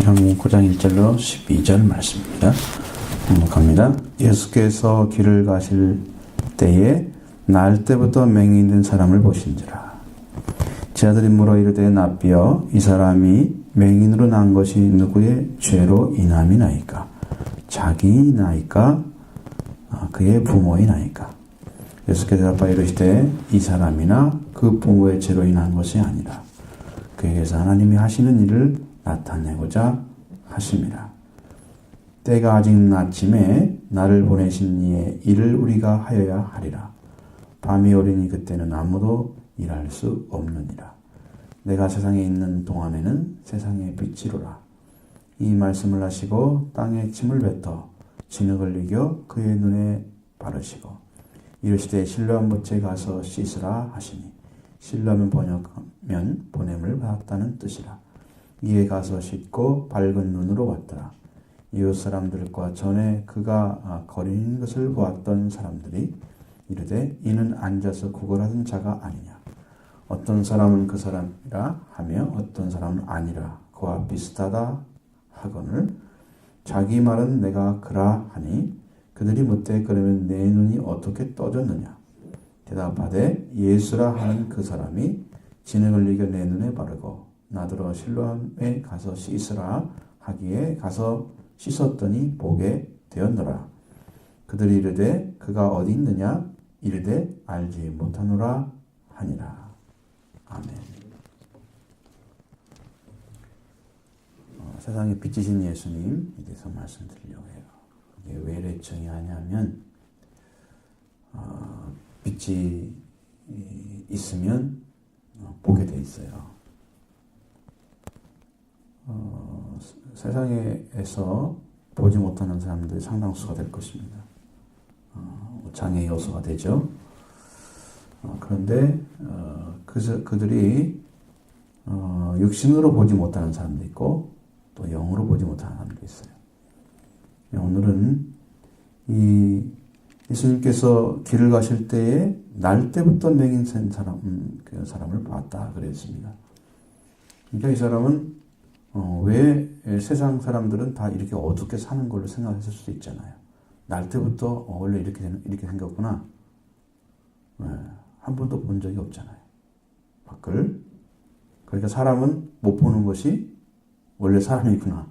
요한복음 9장 1절로 12절 말씀입니다. 갑니다. 예수께서 길을 가실 때에 날 때부터 맹인 된 사람을 보신지라. 제 아들이 물어 이르되 납비여 이 사람이 맹인으로 난 것이 누구의 죄로 인함이나이까? 자기 나이까? 그의 부모의 나이까? 예수께서 대답하여 이르시되 이 사람이나 그 부모의 죄로 인한 것이 아니라 그에게서 하나님이 하시는 일을 나타내고자 하심이라. 때가 아직 낮침에 나를 보내신 이의 일을 우리가 하여야 하리라. 밤이 오리니 그때는 아무도 일할 수 없느니라. 내가 세상에 있는 동안에는 세상의 빛이로라. 이 말씀을 하시고 땅에 침을 뱉어 진흙을 이겨 그의 눈에 바르시고 이르시되 실로암 못에 가서 씻으라 하시니 실로암은 번역하면 보냄을 받았다는 뜻이라. 이에 가서 씻고 밝은 눈으로 왔더라. 이웃 사람들과 전에 그가 거리는 것을 보았던 사람들이 이르되 이는 앉아서 구걸하던 자가 아니냐. 어떤 사람은 그 사람이라 하며 어떤 사람은 아니라 그와 비슷하다 하거늘 자기 말은 내가 그라 하니 그들이 묻되 그러면 내 눈이 어떻게 떠졌느냐. 대답하되 예수라 하는 그 사람이 진흙을 이겨 내 눈에 바르고 나더러 실로암에 가서 씻으라 하기에 가서 씻었더니 보게 되었노라. 그들이 이르되 그가 어디 있느냐 이르되 알지 못하노라 하니라. 아멘. 세상에 빛이신 예수님에 대해서 말씀드리려고 해요. 이게 왜 레청이 하냐면 빛이 있으면 보게 돼 있어요. 세상에서 보지 못하는 사람들이 상당수가 될 것입니다. 장애 요소가 되죠. 그런데 그들이 육신으로 보지 못하는 사람도 있고 또 영으로 보지 못하는 사람도 있어요. 오늘은 이 예수님께서 길을 가실 때에 날 때부터 맹인 된 그 사람을 봤다 그랬습니다. 그러니까 이 사람은 왜 세상 사람들은 다 이렇게 어둡게 사는 걸로 생각했을 수도 있잖아요. 날 때부터 원래 이렇게 생겼구나. 한 번도 본 적이 없잖아요. 밖을. 그러니까 사람은 못 보는 것이 원래 사람이구나.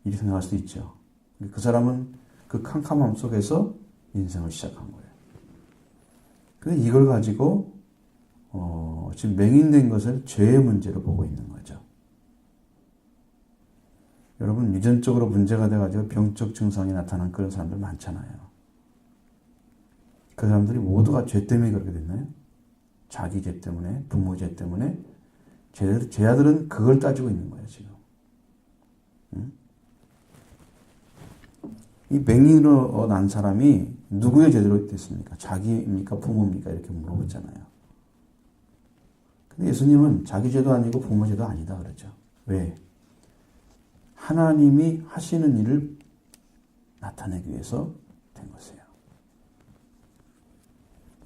이렇게 생각할 수도 있죠. 그 사람은 그 캄캄함 속에서 인생을 시작한 거예요. 근데 이걸 가지고 지금 맹인된 것을 죄의 문제로 보고 있는 거죠. 여러분 유전적으로 문제가 돼가지고 병적 증상이 나타난 그런 사람들 많잖아요. 그 사람들이 모두가 죄 때문에 그렇게 됐나요? 자기 죄 때문에, 부모 죄 때문에. 제 아들은 그걸 따지고 있는 거예요 지금. 응? 이 맹인으로 난 사람이 누구의 죄로 됐습니까? 자기입니까? 부모입니까? 이렇게 물어보잖아요. 근데 예수님은 자기 죄도 아니고 부모 죄도 아니다 그러죠. 왜? 하나님이 하시는 일을 나타내기 위해서 된 것이에요.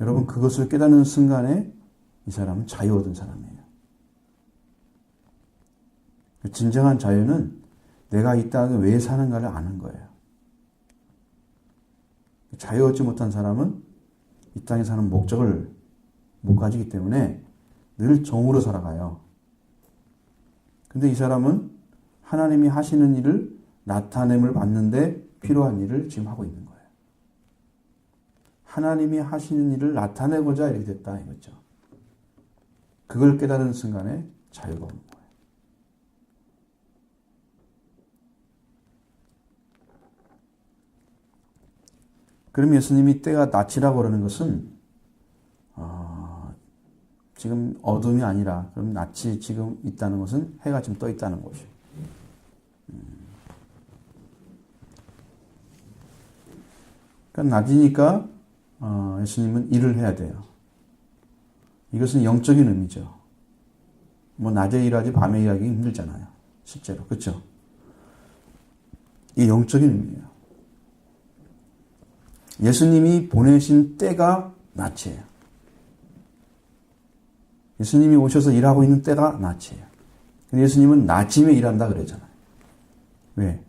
여러분 그것을 깨닫는 순간에 이 사람은 자유 얻은 사람이에요. 진정한 자유는 내가 이 땅에 왜 사는가를 아는 거예요. 자유 얻지 못한 사람은 이 땅에 사는 목적을 못 가지기 때문에 늘 종으로 살아가요. 근데 이 사람은 하나님이 하시는 일을 나타냄을 받는데 필요한 일을 지금 하고 있는 거예요. 하나님이 하시는 일을 나타내고자 이렇게 됐다 이거죠. 그걸 깨달은 순간에 자유가 오는 거예요. 그럼 예수님이 때가 낯이라고 그러는 것은 지금 어둠이 아니라 그럼 낯이 지금 있다는 것은 해가 지금 떠 있다는 것이에요. 그러니까 낮이니까 예수님은 일을 해야 돼요. 이것은 영적인 의미죠. 뭐 낮에 일하지 밤에 일하기 힘들잖아요. 실제로. 그렇죠? 이 영적인 의미예요. 예수님이 보내신 때가 낮이에요. 예수님이 오셔서 일하고 있는 때가 낮이에요. 근데 예수님은 낮임에 일한다 그랬잖아요. 왜?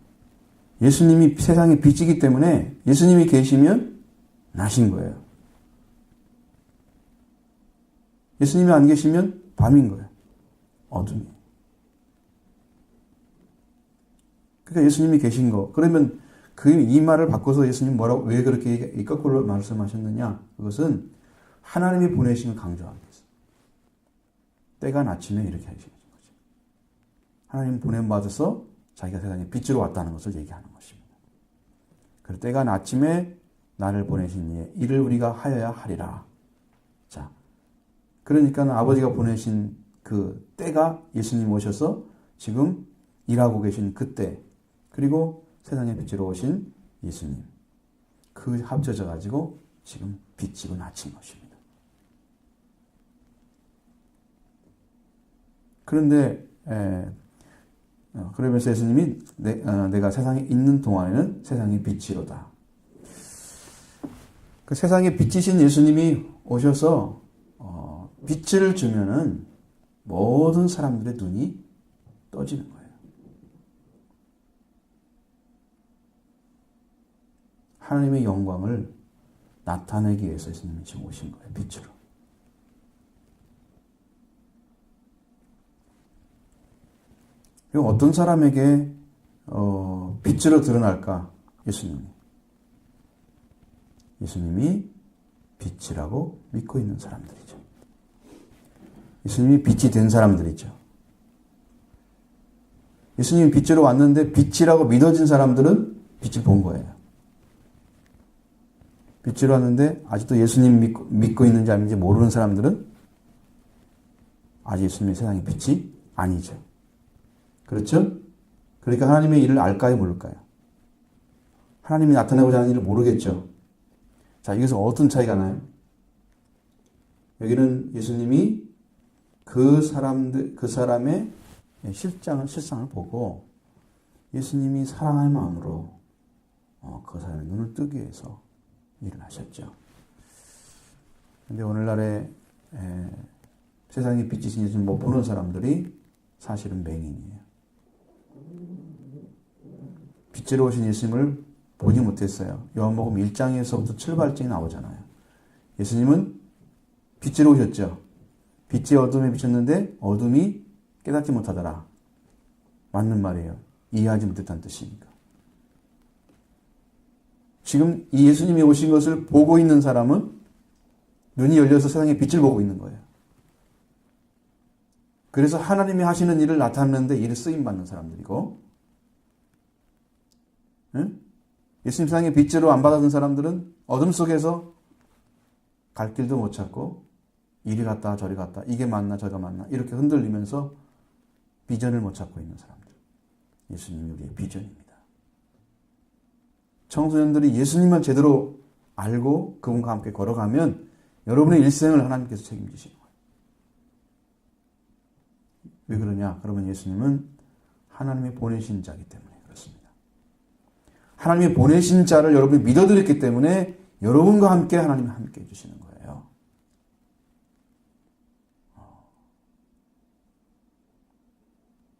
예수님이 세상의 빛이기 때문에 예수님이 계시면 낮인 거예요. 예수님이 안 계시면 밤인 거예요. 어둠이. 그러니까 예수님이 계신 거. 그러면 이 말을 바꿔서 예수님 뭐라고, 왜 그렇게 거꾸로 말씀하셨느냐? 그것은 하나님이 보내신 걸 강조하기 위해서. 때가 낮추면 이렇게 하시는 거죠. 하나님 보냄받아서 자기가 세상에 빛으로 왔다는 것을 얘기하는 것입니다. 그리고 때가 낮침에 나를 보내신 이의 이를 우리가 하여야 하리라. 자, 그러니까 아버지가 보내신 그 때가 예수님 오셔서 지금 일하고 계신 그때, 그리고 세상에 빛으로 오신 예수님, 그 합쳐져 가지고 지금 빛이고 낮인 것입니다. 그런데 그러면서 예수님이 내가 세상에 있는 동안에는 세상의 빛이로다. 그 세상에 빛이신 예수님이 오셔서 빛을 주면은 모든 사람들의 눈이 떠지는 거예요. 하나님의 영광을 나타내기 위해서 예수님이 지금 오신 거예요. 빛으로. 그리고 어떤 사람에게 빛으로 드러날까? 예수님이 빛이라고 믿고 있는 사람들이죠. 예수님이 빛이 된 사람들이죠. 예수님이 빛으로 왔는데 빛이라고 믿어진 사람들은 빛을 본 거예요. 빛으로 왔는데 아직도 예수님 믿고 있는지 아닌지 모르는 사람들은 아직 예수님의 세상의 빛이 아니죠. 그렇죠? 그러니까 하나님의 일을 알까요, 모를까요? 하나님이 나타내고자 하는 일을 모르겠죠. 자, 여기서 어떤 차이가 나요? 여기는 예수님이 그 사람의 실상을 보고 예수님이 사랑할 마음으로 그 사람의 눈을 뜨기 위해서 일을 하셨죠. 그런데 오늘날에 세상에 빛이신 예수님 못 보는 사람들이 사실은 맹인이에요. 빛으로 오신 예수님을 보지 못했어요. 요한복음 1장에서부터 7발장이 나오잖아요. 예수님은 빛으로 오셨죠. 빛이 어둠에 비쳤는데 어둠이 깨닫지 못하더라. 맞는 말이에요. 이해하지 못했다는 뜻이니까. 지금 이 예수님이 오신 것을 보고 있는 사람은 눈이 열려서 세상의 빛을 보고 있는 거예요. 그래서 하나님이 하시는 일을 나타내는데 일을 쓰임받는 사람들이고, 응? 예수님 세상의 빛으로 안 받아든 사람들은 어둠 속에서 갈 길도 못 찾고 이리 갔다 저리 갔다 이게 맞나 저가 맞나 이렇게 흔들리면서 비전을 못 찾고 있는 사람들. 예수님이 우리의 비전입니다. 청소년들이 예수님만 제대로 알고 그분과 함께 걸어가면 여러분의 일생을 하나님께서 책임지시는 거예요. 왜 그러냐? 그러면 예수님은 하나님의 보내신 자이기 때문에 그렇습니다. 하나님의 보내신 자를 여러분이 믿어드렸기 때문에 여러분과 함께 하나님이 함께 해주시는 거예요.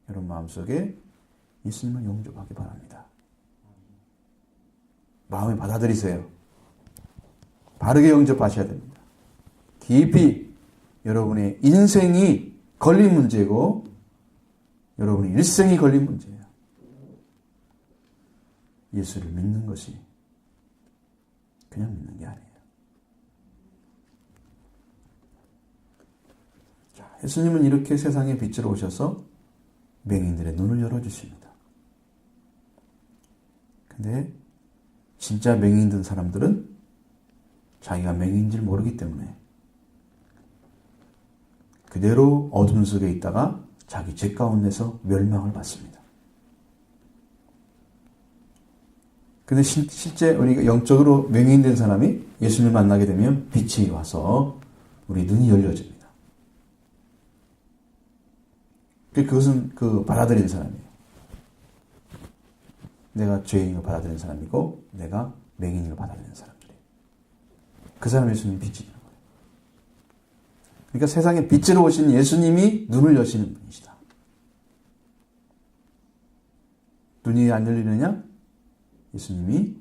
여러분 마음속에 예수님을 영접하기 바랍니다. 마음에 받아들이세요. 바르게 영접하셔야 됩니다. 깊이 여러분의 인생이 걸린 문제고 여러분의 일생이 걸린 문제예요. 예수를 믿는 것이 그냥 믿는 게 아니에요. 자, 예수님은 이렇게 세상에 빛으로 오셔서 맹인들의 눈을 열어주십니다. 근데 진짜 맹인 든 사람들은 자기가 맹인인 줄 모르기 때문에 그대로 어둠 속에 있다가 자기 죄 가운데서 멸망을 받습니다. 근데 실제 우리가 영적으로 맹인된 사람이 예수님을 만나게 되면 빛이 와서 우리 눈이 열려집니다. 그것은 받아들이는 사람이에요. 내가 죄인을 받아들이는 사람이고 내가 맹인을 받아들이는 사람들이에요. 그 사람이 예수님 빛이라는 거예요. 그러니까 세상에 빛으로 오신 예수님이 눈을 여시는 분이시다. 눈이 안 열리느냐? 예수님이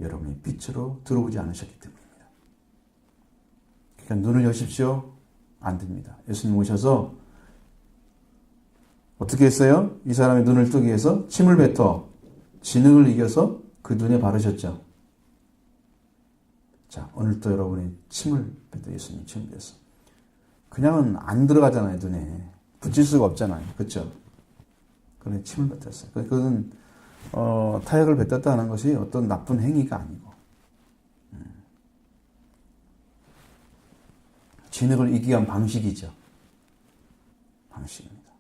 여러분의 빛으로 들어오지 않으셨기 때문입니다. 그러니까 눈을 여십시오. 안 됩니다. 예수님 오셔서 어떻게 했어요? 이 사람의 눈을 뜨기 위해서 침을 뱉어 진흙을 이겨서 그 눈에 바르셨죠. 자, 오늘도 여러분이 침을 뱉어 예수님 침을 뱉어. 그냥은 안 들어가잖아요, 눈에. 붙일 수가 없잖아요. 그렇죠? 그래 침을 뱉었어요. 그건 타액을 뱉었다는 것이 어떤 나쁜 행위가 아니고 진흙을 이기기 위한 방식이죠. 방식입니다.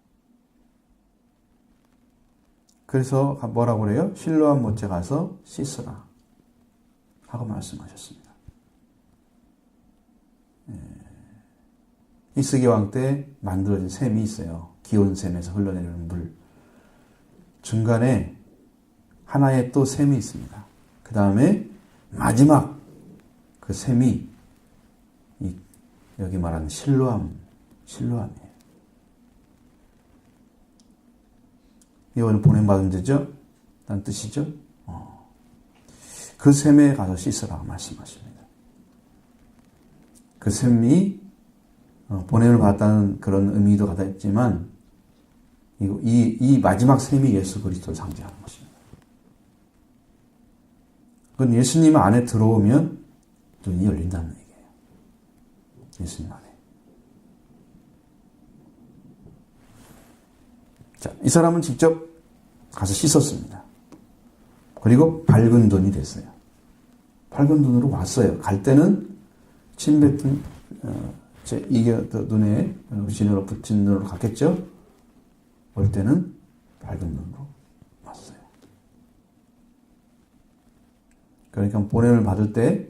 그래서 뭐라고 그래요? 실로암 못에 가서 씻으라 하고 말씀하셨습니다. 이스기 왕 때 만들어진 샘이 있어요. 기온샘에서 흘러내리는 물. 중간에 하나의 또 샘이 있습니다. 그 다음에 마지막 그 샘이 여기 말하는 실로암이에요. 이거는 보냄받은 데죠? 라는 뜻이죠? 그 샘에 가서 씻으라고 말씀하십니다. 그 샘이 보냄을 받았다는 그런 의미도 갖다 있지만 이 마지막 샘이 예수 그리스도를 상징하는 것입니다. 그건 예수님 안에 들어오면 눈이 열린다는 얘기예요. 예수님 안에. 자, 이 사람은 직접 가서 씻었습니다. 그리고 밝은 눈이 됐어요. 밝은 눈으로 왔어요. 갈 때는 침 뱉은 이게 눈에 진으로 붙인 눈으로 갔겠죠? 올 때는 밝은 눈으로 왔어요. 그러니까 보냄을 받을 때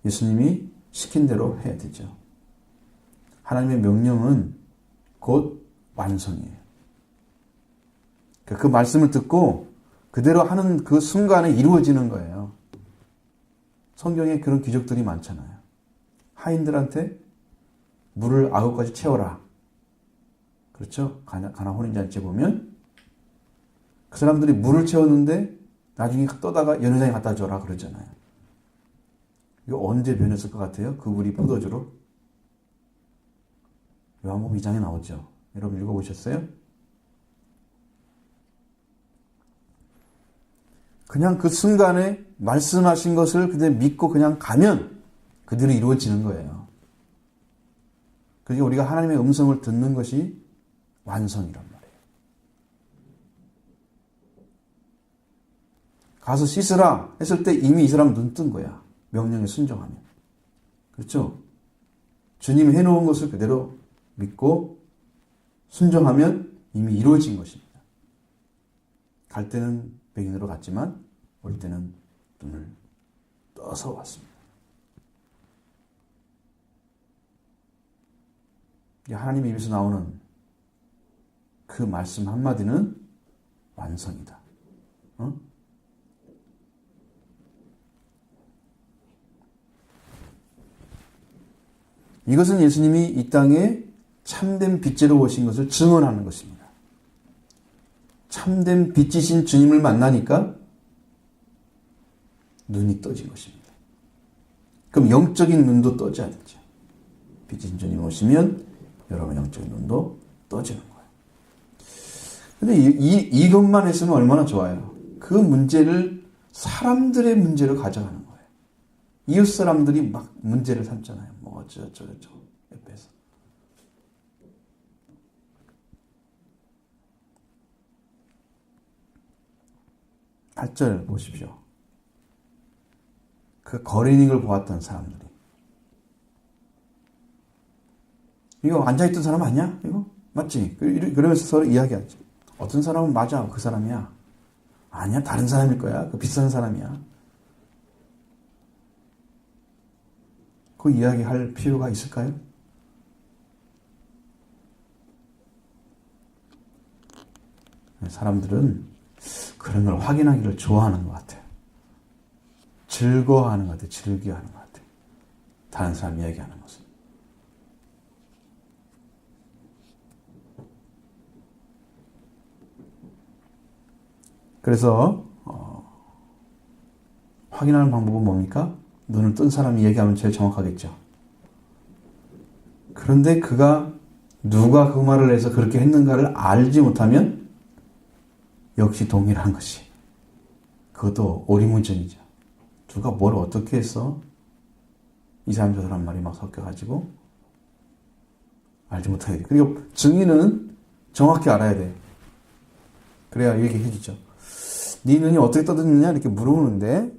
예수님이 시킨 대로 해야 되죠. 하나님의 명령은 곧 완성이에요. 그 말씀을 듣고 그대로 하는 그 순간에 이루어지는 거예요. 성경에 그런 기적들이 많잖아요. 하인들한테 물을 9가지 채워라. 그렇죠? 가나 혼인잔치에 보면 그 사람들이 물을 채웠는데 나중에 떠다가 연회장에 갖다 줘라 그러잖아요. 이거 언제 변했을 것 같아요? 그 물이 포도주로? 요한복음 2장에 나오죠. 여러분 읽어보셨어요? 그냥 그 순간에 말씀하신 것을 그대로 믿고 그냥 가면 그대로 이루어지는 거예요. 그러니까 우리가 하나님의 음성을 듣는 것이 완성이란 말이에요. 가서 씻으라 했을 때 이미 이 사람은 눈 뜬 거야. 명령에 순종하면. 그렇죠? 주님이 해놓은 것을 그대로 믿고 순종하면 이미 이루어진 것입니다. 갈 때는 백인으로 갔지만 올 때는 눈을 떠서 왔습니다. 하나님의 입에서 나오는 그 말씀 한마디는 완성이다. 이것은 예수님이 이 땅에 참된 빛으로 오신 것을 증언하는 것입니다. 참된 빛이신 주님을 만나니까 눈이 떠진 것입니다. 그럼 영적인 눈도 떠져야 되죠. 빛이신 주님 오시면 여러분 영적인 눈도 떠지는 거예요. 근데 이것만 했으면 얼마나 좋아요. 그 문제를 사람들의 문제로 가져가는 거예요. 이웃 사람들이 막 문제를 삼잖아요. 뭐 어쩌고 옆에서. 팔 절 보십시오. 그 거린인 걸 보았던 사람들이. 이거 앉아있던 사람 아니야? 이거? 맞지? 그러면서 서로 이야기하죠. 어떤 사람은 맞아. 그 사람이야. 아니야. 다른 사람일 거야. 그 비싼 사람이야. 그 이야기할 필요가 있을까요? 사람들은 그런 걸 확인하기를 좋아하는 것 같아요. 즐거워하는 것 같아요. 즐겨하는 것 같아요. 다른 사람 이야기하는 것은. 그래서 확인하는 방법은 뭡니까? 눈을 뜬 사람이 얘기하면 제일 정확하겠죠. 그런데 그가 누가 그 말을 해서 그렇게 했는가를 알지 못하면 역시 동일한 것이. 그것도 오리무전이죠. 누가 뭘 어떻게 했어? 이 사람 저 사람 말이 막 섞여가지고 알지 못하게 돼. 그리고 증인은 정확히 알아야 돼. 그래야 얘기해 주죠. 네 눈이 어떻게 떠드느냐 이렇게 물어보는데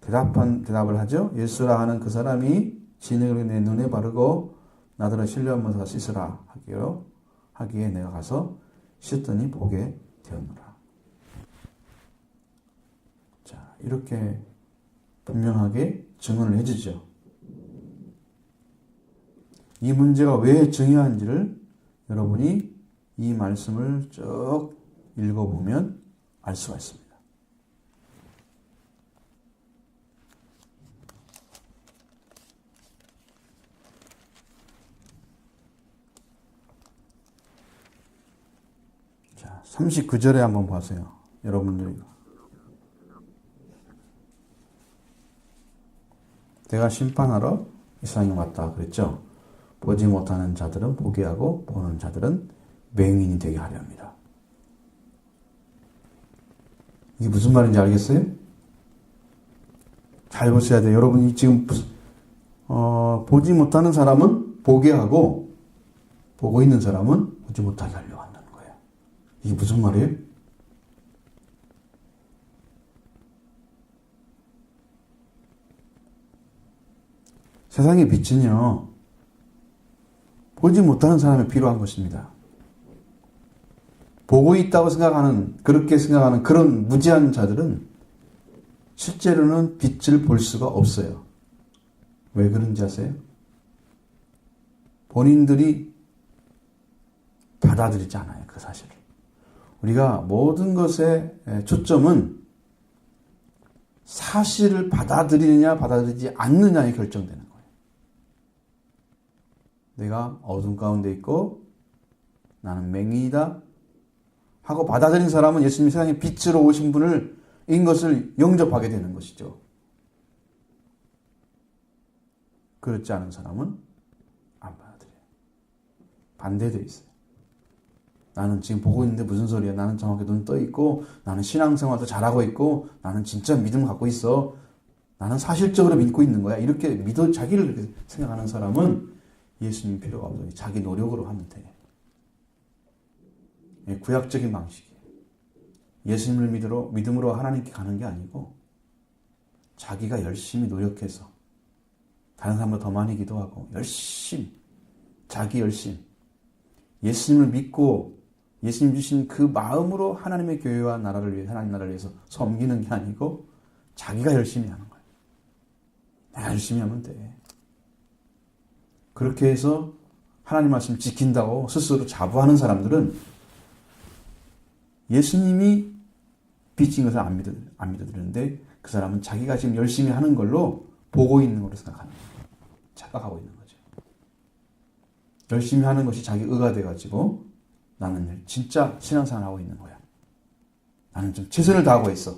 대답을 하죠. 예수라 하는 그 사람이 진흙을 내 눈에 바르고 나더러 실려하면서 씻으라 하기에 내가 가서 씻더니 보게 되었노라. 자, 이렇게 분명하게 증언을 해주죠. 이 문제가 왜 중요한지를 여러분이 이 말씀을 쭉 읽어보면 알 수가 있습니다. 자, 39절에 한번 보세요. 여러분들이. 내가 심판하러 이 세상에 왔다 그랬죠. 보지 못하는 자들은 보게 하고 보는 자들은 맹인이 되게 하려 합니다. 이게 무슨 말인지 알겠어요? 잘 보셔야 돼요. 여러분이 지금 보지 못하는 사람은 보게 하고 보고 있는 사람은 보지 못하게 하려고 한다는 거예요. 이게 무슨 말이에요? 세상의 빛은요, 보지 못하는 사람이 필요한 것입니다. 보고 있다고 생각하는, 그렇게 생각하는 그런 무지한 자들은 실제로는 빛을 볼 수가 없어요. 왜 그런지 아세요? 본인들이 받아들이지 않아요, 그 사실을. 우리가 모든 것의 초점은 사실을 받아들이느냐, 받아들이지 않느냐에 결정되는 거예요. 내가 어둠 가운데 있고 나는 맹인이다 하고 받아들인 사람은 예수님이 세상에 빛으로 오신 분을 인 것을 영접하게 되는 것이죠. 그렇지 않은 사람은 안 받아들여요. 반대되어 있어요. 나는 지금 보고 있는데 무슨 소리야. 나는 정확히 눈 떠 있고 나는 신앙생활도 잘하고 있고 나는 진짜 믿음을 갖고 있어. 나는 사실적으로 믿고 있는 거야. 이렇게 자기를 그렇게 생각하는 사람은 예수님 필요가 없어요. 자기 노력으로 하면 돼. 구약적인 방식이에요. 예수님을 믿음으로 하나님께 가는 게 아니고 자기가 열심히 노력해서 다른 사람보다 더 많이 기도하고 자기 열심 예수님을 믿고 예수님 주신 그 마음으로 하나님의 교회와 나라를 위해 하나님 나라를 위해서 섬기는 게 아니고 자기가 열심히 하는 거예요. 내가 열심히 하면 돼. 그렇게 해서 하나님 말씀을 지킨다고 스스로 자부하는 사람들은 예수님이 빛인 것을 안 믿어드리는데 그 사람은 자기가 지금 열심히 하는 걸로 보고 있는 걸로 생각하는 거예요. 착각하고 있는 거죠. 열심히 하는 것이 자기 의가 돼가지고 나는 진짜 신앙생활을 하고 있는 거야. 나는 좀 최선을 다하고 있어.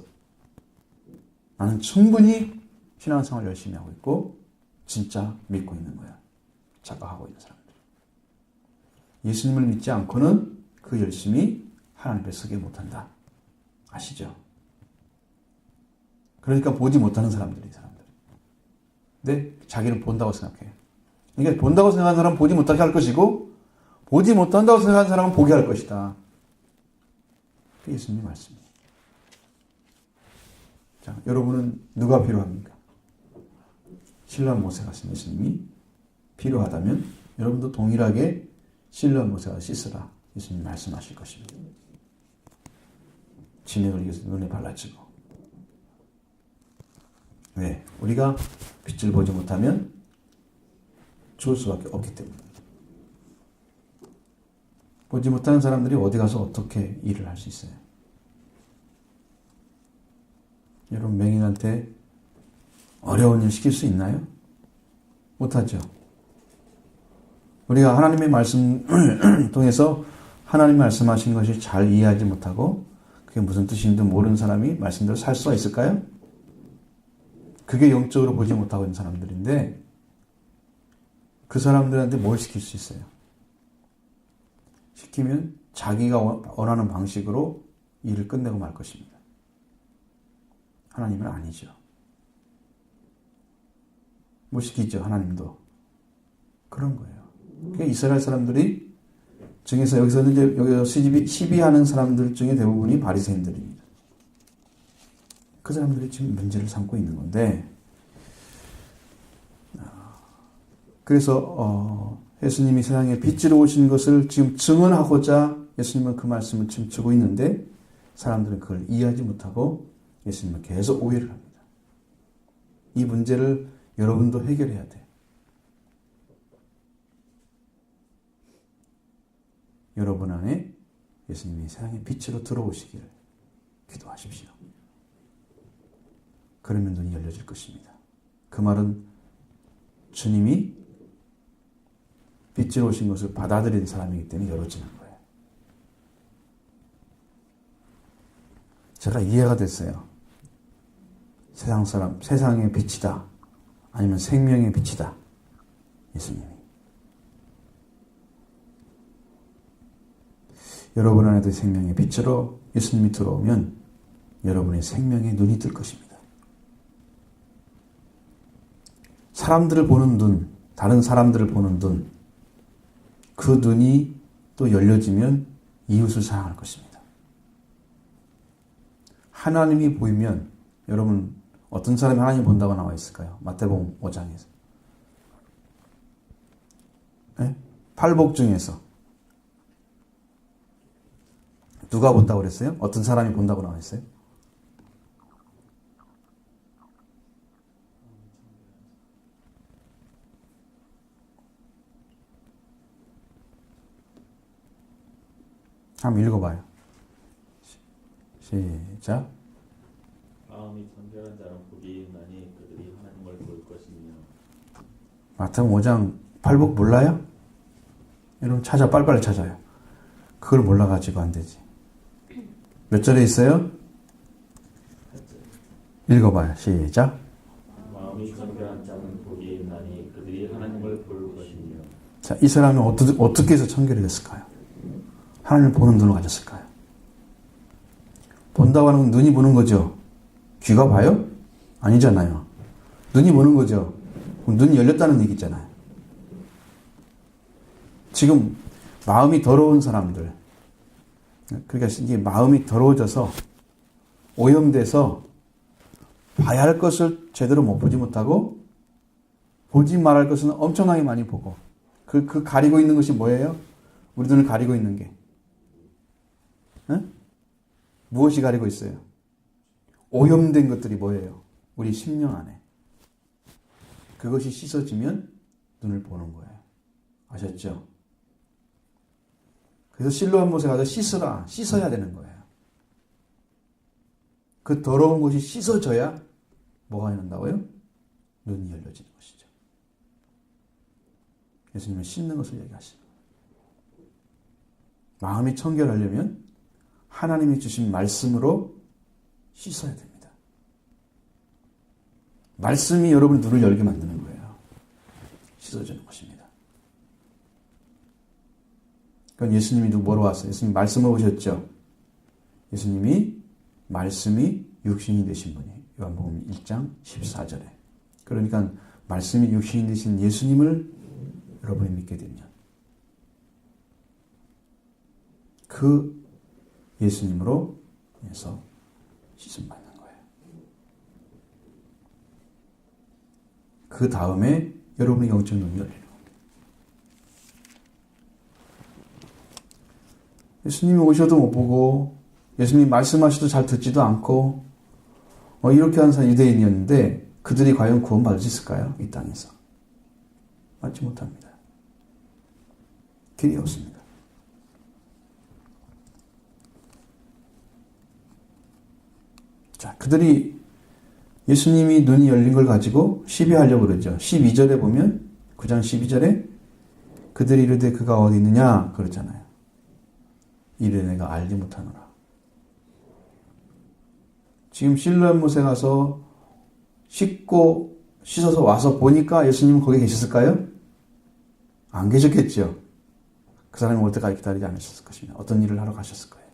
나는 충분히 신앙생활을 열심히 하고 있고 진짜 믿고 있는 거야. 착각하고 있는 사람들. 예수님을 믿지 않고는 그 열심히 하나님 앞에 서게 못한다. 아시죠? 그러니까 보지 못하는 사람들이 사람들. 근데 자기는 본다고 생각해요. 그러니까 본다고 생각하는 사람은 보지 못하게 할 것이고 보지 못한다고 생각하는 사람은 보게 할 것이다. 그게 예수님의 말씀이에요. 자, 여러분은 누가 필요합니까? 신랑 모세 같은 예수님이 필요하다면 여러분도 동일하게 신랑 모세가 씻으라. 예수님 말씀하실 것입니다. 진액을 이겨서 눈에 발라주고. 왜? 우리가 빛을 보지 못하면 죽을 수밖에 없기 때문입니다. 보지 못하는 사람들이 어디 가서 어떻게 일을 할 수 있어요? 여러분 맹인한테 어려운 일 시킬 수 있나요? 못하죠. 우리가 하나님의 말씀을 통해서 하나님 말씀하신 것이 잘 이해하지 못하고 그게 무슨 뜻인지 모르는 사람이 말씀대로 살 수가 있을까요? 그게 영적으로 보지 못하고 있는 사람들인데 그 사람들한테 뭘 시킬 수 있어요? 시키면 자기가 원하는 방식으로 일을 끝내고 말 것입니다. 하나님은 아니죠. 못 시키죠, 하나님도. 그런 거예요. 그러니까 이스라엘 사람들이 중에서 여기서는 이제 여기서 시비하는 사람들 중에 대부분이 바리새인들입니다. 그 사람들이 지금 문제를 삼고 있는 건데, 그래서 예수님이 세상에 빛으로 오신 것을 지금 증언하고자 예수님은 그 말씀을 지금 주고 있는데 사람들은 그걸 이해하지 못하고 예수님은 계속 오해를 합니다. 이 문제를 여러분도 해결해야 돼. 여러분 안에 예수님이 세상의 빛으로 들어오시기를 기도하십시오. 그러면 눈이 열려질 것입니다. 그 말은 주님이 빛으로 오신 것을 받아들인 사람이기 때문에 열어지는 거예요. 제가 이해가 됐어요. 세상 사람, 세상의 빛이다. 아니면 생명의 빛이다. 예수님이. 여러분 안에도 생명의 빛으로 예수님이 들어오면 여러분의 생명의 눈이 뜰 것입니다. 사람들을 보는 눈, 다른 사람들을 보는 눈, 그 눈이 또 열려지면 이웃을 사랑할 것입니다. 하나님이 보이면 여러분 어떤 사람이 하나님 본다고 나와 있을까요? 마태복음 5장에서. 네? 팔복 중에서 누가 본다고 그랬어요? 어떤 사람이 본다고 나와 있어요? 한번 읽어봐요. 시작. 마음이 정결한 자는 복이 있나니 그들이 하나님을 볼 것이며. 마태복음 5장 팔복 몰라요? 여러분 찾아 빨리빨리 찾아요. 그걸 몰라가지고 안 되지. 몇 절에 있어요? 읽어봐요. 시작. 마음이 정결한 자는 복이 있나니 그들이 하나님을 볼 것이며. 자, 이 사람은 어떻게 해서 청결이 됐을까요? 하나님을 보는 눈을 가졌을까요? 본다고 하는 건 눈이 보는 거죠. 귀가 봐요? 아니잖아요. 눈이 보는 거죠. 그럼 눈이 열렸다는 얘기잖아요. 지금 마음이 더러운 사람들, 그러니까 이게 마음이 더러워져서 오염돼서 봐야 할 것을 제대로 못 보지 못하고 보지 말할 것은 엄청나게 많이 보고 그 가리고 있는 것이 뭐예요? 우리 눈을 가리고 있는 게 응? 무엇이 가리고 있어요? 오염된 것들이 뭐예요? 우리 심령 안에. 그것이 씻어지면 눈을 보는 거예요. 아셨죠? 그래서 실로암 못에 가서 씻어야 되는 거예요. 그 더러운 것이 씻어져야 뭐가 일어난다고요? 눈이 열려지는 것이죠. 예수님은 씻는 것을 얘기하시는 거예요. 마음이 청결하려면 하나님이 주신 말씀으로 씻어야 됩니다. 말씀이 여러분 눈을 열게 만드는 거예요. 씻어주는 것입니다. 그건 예수님이 뭐로 왔어요? 예수님 말씀으로 오셨죠. 예수님이 말씀이 육신이 되신 분이에요. 요한복음 1장 14절에. 그러니까 말씀이 육신이 되신 예수님을 여러분이 믿게 되면 그 예수님으로 해서 씻음 받는 거예요. 그 다음에 여러분의 영적 눈이 열리는 겁니다. 예수님이 오셔도 못 보고 예수님이 말씀하셔도 잘 듣지도 않고 이렇게 하는 사람 유대인이었는데 그들이 과연 구원받을 수 있을까요? 이 땅에서. 받지 못합니다. 길이 없습니다. 자, 그들이 예수님이 눈이 열린 걸 가지고 시비하려고 그러죠. 12절에 보면 9장 12절에 그들이 이르되 그가 어디 있느냐 그러잖아요. 이르되 내가 알지 못하노라. 지금 실로암 못에 가서 씻고 씻어서 와서 보니까 예수님은 거기 계셨을까요? 안 계셨겠죠. 그 사람이 올 때까지 기다리지 않으셨을 것입니다. 어떤 일을 하러 가셨을 거예요.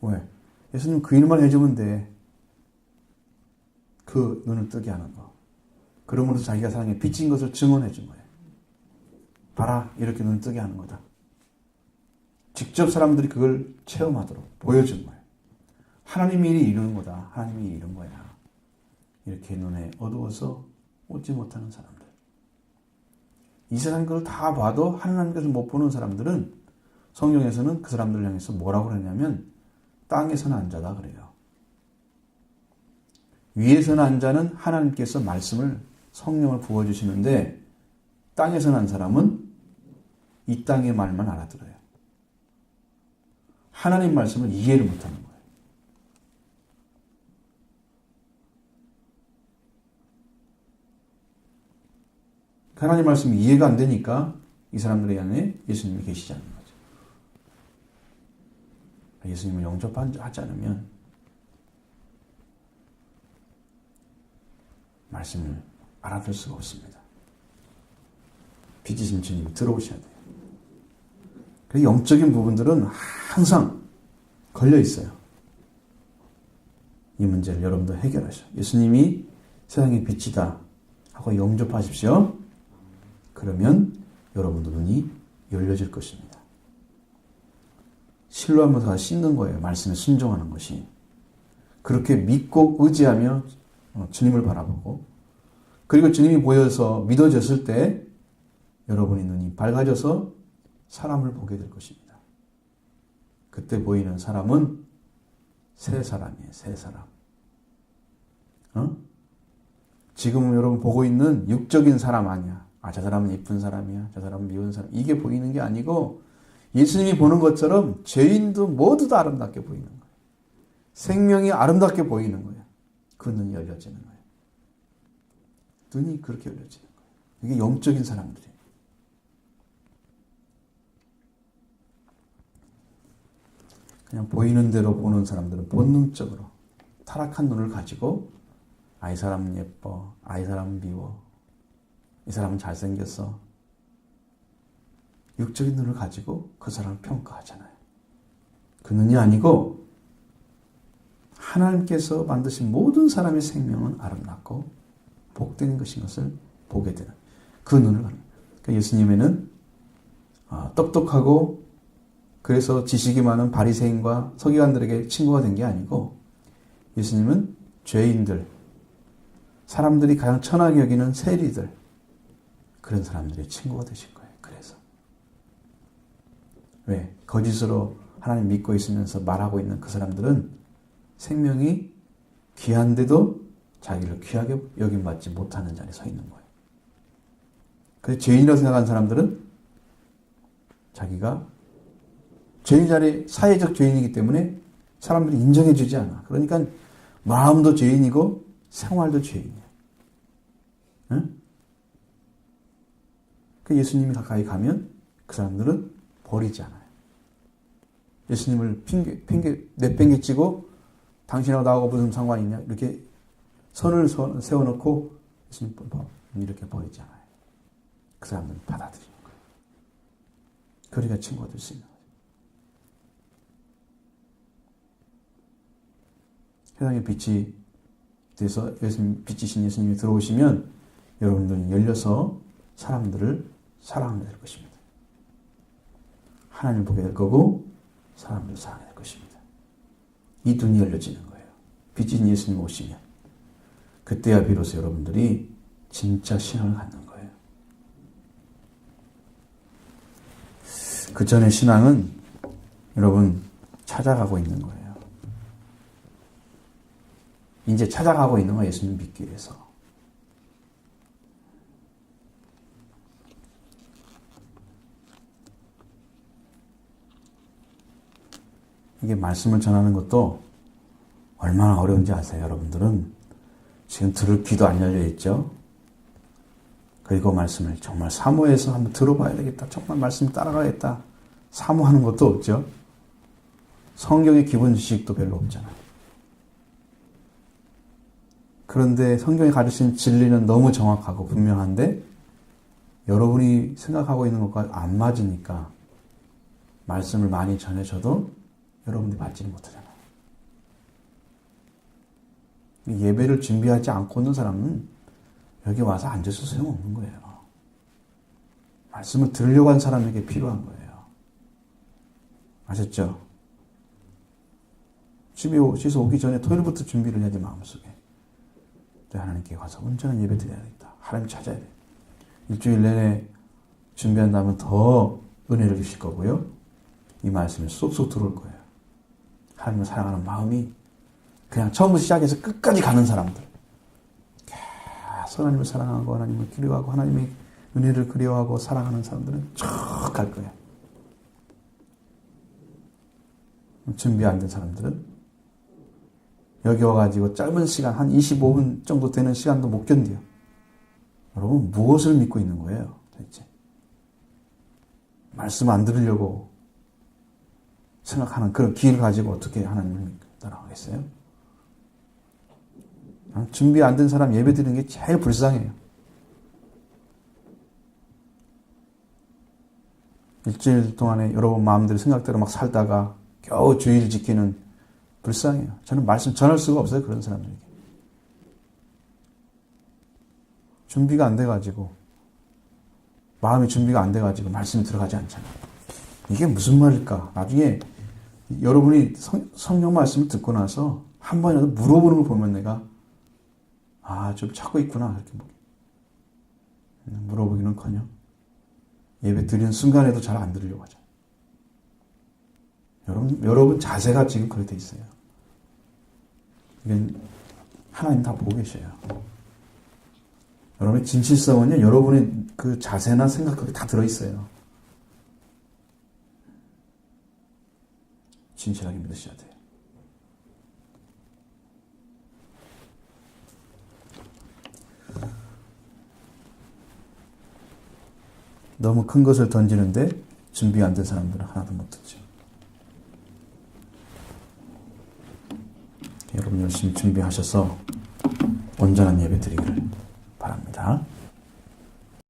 왜? 예수님 그 일만 해주면 돼. 그 눈을 뜨게 하는 거. 그러므로 자기가 세상에 빛인 것을 증언해 준 거예요. 봐라, 이렇게 눈을 뜨게 하는 거다. 직접 사람들이 그걸 체험하도록 보여준 거예요. 하나님의 일이 이루는 거다. 하나님의 일이 이룬 거야. 이렇게 눈에 어두워서 오지 못하는 사람들. 이 세상 걸 다 봐도 하나님께서 못 보는 사람들은 성경에서는 그 사람들을 향해서 뭐라고 그러냐면 땅에 선 자다 그래요. 위에 선 자는 하나님께서 말씀을 성령을 부어주시는데 땅에 선 사람은 이 땅의 말만 알아들어요. 하나님 말씀을 이해를 못하는 거예요. 하나님 말씀이 이해가 안 되니까 이 사람들의 안에 예수님이 계시지 않는 거죠. 예수님을 영접하지 않으면 말씀을 알아들 수가 없습니다. 빛이신 주님이 들어오셔야 돼요. 그래서 영적인 부분들은 항상 걸려 있어요. 이 문제를 여러분도 해결하셔. 예수님이 세상의 빛이다 하고 영접하십시오. 그러면 여러분도 눈이 열려질 것입니다. 실로하면서 씻는 거예요. 말씀에 순종하는 것이. 그렇게 믿고 의지하며 주님을 바라보고 그리고 주님이 보여서 믿어졌을 때 여러분의 눈이 밝아져서 사람을 보게 될 것입니다. 그때 보이는 사람은 새 사람이에요. 새 사람. 지금 여러분 보고 있는 육적인 사람 아니야. 저 사람은 예쁜 사람이야. 저 사람은 미운 사람. 이게 보이는 게 아니고 예수님이 보는 것처럼 죄인도 모두 다 아름답게 보이는 거예요. 생명이 아름답게 보이는 거예요. 그 눈이 열려지는 거예요. 눈이 그렇게 열려지는 거예요. 이게 영적인 사람들이에요. 그냥 보이는 대로 보는 사람들은 본능적으로 타락한 눈을 가지고 이 사람은 예뻐, 이 사람은 미워, 이 사람은 잘생겼어. 육적인 눈을 가지고 그 사람을 평가하잖아요. 그 눈이 아니고 하나님께서 만드신 모든 사람의 생명은 아름답고 복된 것인 것을 보게 되는 그 눈을 가는. 그러니까 예수님에는 똑똑하고 그래서 지식이 많은 바리새인과 서기관들에게 친구가 된 게 아니고 예수님은 죄인들, 사람들이 가장 천하게 여기는 세리들, 그런 사람들의 친구가 되신 거예요. 그래서 왜? 거짓으로 하나님 믿고 있으면서 말하고 있는 그 사람들은 생명이 귀한데도 자기를 귀하게 여김받지 못하는 자리에 서 있는 거예요. 그래서 죄인이라고 생각하는 사람들은 자기가 죄인 자리, 사회적 죄인이기 때문에 사람들이 인정해주지 않아. 그러니까 마음도 죄인이고 생활도 죄인이야. 응? 그 예수님이 가까이 가면 그 사람들은 버리지 않아요. 예수님을 내팽개치고 당신하고 나하고 무슨 상관이 있냐 이렇게 선을 세워놓고 예수님 이렇게 버리지 않아요. 그 사람들은 받아들이는 거예요. 그러니까 친구가 될 수 있는 거예요. 세상의 빛이 돼서 빛이신 예수님이 들어오시면 여러분들은 열려서 사람들을 사랑하게 될 것입니다. 하나님을 보게 될 거고 사람들을 사랑하게 될 것입니다. 이 눈이 열려지는 거예요. 빛인 예수님 오시면 그때야 비로소 여러분들이 진짜 신앙을 갖는 거예요. 그 전의 신앙은 여러분 찾아가고 있는 거예요. 이제 찾아가고 있는 거예요. 예수님 믿기 위해서. 이게 말씀을 전하는 것도 얼마나 어려운지 아세요? 여러분들은 지금 들을 귀도 안 열려 있죠? 그리고 말씀을 정말 사모해서 한번 들어봐야 되겠다. 정말 말씀 따라가야겠다. 사모하는 것도 없죠? 성경의 기본 지식도 별로 없잖아요. 그런데 성경이 가르친 진리는 너무 정확하고 분명한데 여러분이 생각하고 있는 것과 안 맞으니까 말씀을 많이 전해줘도 여러분들이 받지는 못하잖아요. 예배를 준비하지 않고 있는 사람은 여기 와서 앉아서 소용없는 거예요. 말씀을 들으려고 한 사람에게 필요한 거예요. 아셨죠? 집에 오셔서 오기 전에 토요일부터 준비를 해야지 마음속에. 하나님께 가서 온전한 예배 드려야겠다. 하나님 찾아야 돼. 일주일 내내 준비한다면 더 은혜를 주실 거고요. 이 말씀이 쏙쏙 들어올 거예요. 하나님을 사랑하는 마음이 그냥 처음부터 시작해서 끝까지 가는 사람들. 계속 하나님을 사랑하고 하나님을 그리워하고 하나님의 은혜를 그리워하고 사랑하는 사람들은 쭉 갈 거예요. 준비 안 된 사람들은 여기 와가지고 짧은 시간, 한 25분 정도 되는 시간도 못 견뎌요. 여러분, 무엇을 믿고 있는 거예요, 도대체? 말씀 안 들으려고 생각하는 그런 기회를 가지고 어떻게 하나님을 따라가겠어요? 준비 안 된 사람 예배 드리는 게 제일 불쌍해요. 일주일 동안에 여러분 마음대로 생각대로 막 살다가 겨우 주일 지키는 불쌍해요. 저는 말씀 전할 수가 없어요. 그런 사람들에게. 준비가 안 돼가지고 마음의 준비가 안 돼가지고 말씀이 들어가지 않잖아요. 이게 무슨 말일까? 나중에 여러분이 성경 말씀을 듣고 나서 한 번이라도 물어보는 걸 보면 내가 좀 찾고 있구나 이렇게 물어보기는커녕 예배 드리는 순간에도 잘 안 들으려고 하죠. 여러분 자세가 지금 그렇게 돼 있어요. 이건 하나님 다 보고 계셔요. 여러분의 진실성은요, 여러분의 그 자세나 생각이 다 들어있어요. 진실하게 믿으셔야 돼요. 너무 큰 것을 던지는데 준비 안 된 사람들은 하나도 못 듣죠. 여러분 열심히 준비하셔서 온전한 예배 드리기를